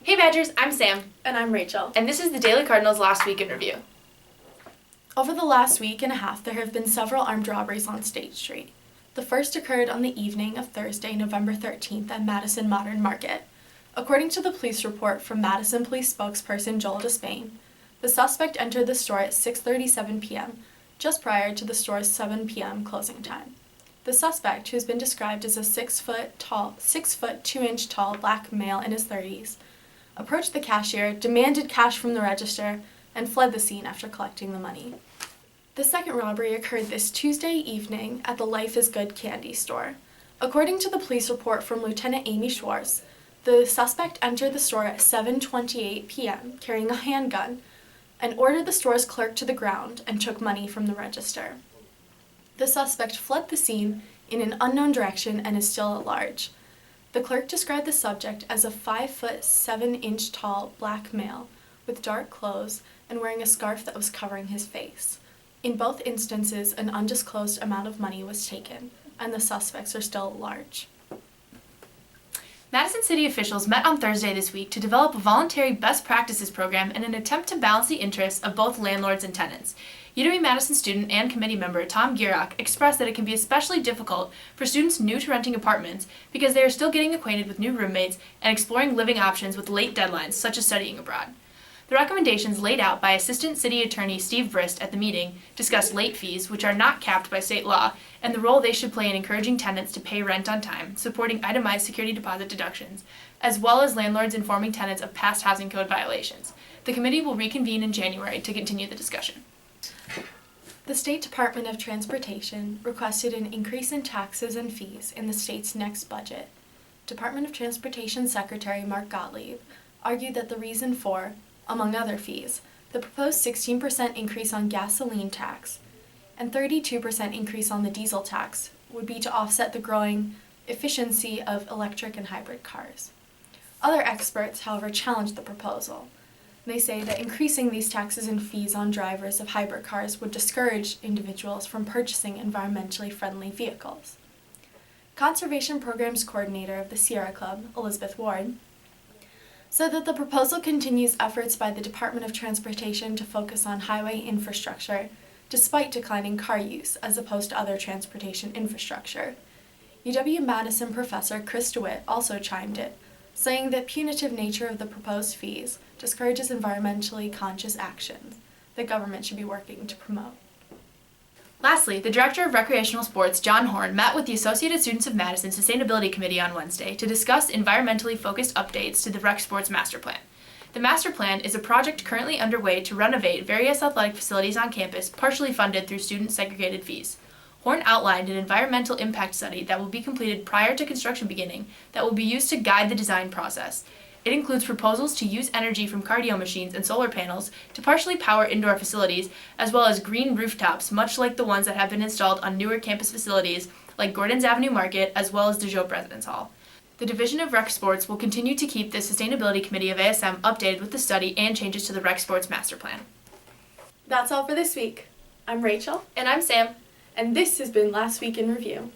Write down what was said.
Hey Badgers, I'm Sam. And I'm Rachel. And this is the Daily Cardinal's Last Week in Review. Over the last week and a half, there have been several armed robberies on State Street. The first occurred on the evening of Thursday, November 13th at Madison Modern Market. According to the police report from Madison Police spokesperson Joel Despain, the suspect entered the store at 6:37 p.m., just prior to the store's 7 p.m. closing time. The suspect, who has been described as a 6 foot 2 inch tall black male in his 30s, approached the cashier, demanded cash from the register, and fled the scene after collecting the money. The second robbery occurred this Tuesday evening at the Life is Good candy store. According to the police report from Lieutenant Amy Schwartz, the suspect entered the store at 7:28 p.m. carrying a handgun and ordered the store's clerk to the ground and took money from the register. The suspect fled the scene in an unknown direction and is still at large. The clerk described the subject as a 5 foot 7 inch tall black male with dark clothes and wearing a scarf that was covering his face. In both instances, an undisclosed amount of money was taken, and the suspects are still at large. Madison City officials met on Thursday this week to develop a voluntary best practices program in an attempt to balance the interests of both landlords and tenants. UW-Madison student and committee member Tom Gierach expressed that it can be especially difficult for students new to renting apartments because they are still getting acquainted with new roommates and exploring living options with late deadlines, such as studying abroad. The recommendations laid out by Assistant City Attorney Steve Brist at the meeting discussed late fees, which are not capped by state law, and the role they should play in encouraging tenants to pay rent on time, supporting itemized security deposit deductions, as well as landlords informing tenants of past housing code violations. The committee will reconvene in January to continue the discussion. The State Department of Transportation requested an increase in taxes and fees in the state's next budget. Department of Transportation Secretary Mark Gottlieb argued that the reason for, among other fees, the proposed 16% increase on gasoline tax and 32% increase on the diesel tax would be to offset the growing efficiency of electric and hybrid cars. Other experts, however, challenged the proposal. They say that increasing these taxes and fees on drivers of hybrid cars would discourage individuals from purchasing environmentally friendly vehicles. Conservation Programs Coordinator of the Sierra Club, Elizabeth Ward, said that the proposal continues efforts by the Department of Transportation to focus on highway infrastructure despite declining car use as opposed to other transportation infrastructure. UW-Madison professor Chris DeWitt also chimed in, saying that punitive nature of the proposed fees discourages environmentally conscious actions the government should be working to promote. Lastly, the Director of Recreational Sports, John Horn, met with the Associated Students of Madison Sustainability Committee on Wednesday to discuss environmentally focused updates to the Rec Sports Master Plan. The Master Plan is a project currently underway to renovate various athletic facilities on campus, partially funded through student-segregated fees. Horn outlined an environmental impact study that will be completed prior to construction beginning that will be used to guide the design process. It includes proposals to use energy from cardio machines and solar panels to partially power indoor facilities, as well as green rooftops, much like the ones that have been installed on newer campus facilities like Gordons Avenue Market, as well as DeJoe President's Hall. The Division of Rec Sports will continue to keep the Sustainability Committee of ASM updated with the study and changes to the Rec Sports Master Plan. That's all for this week. I'm Rachel. And I'm Sam. And this has been Last Week in Review.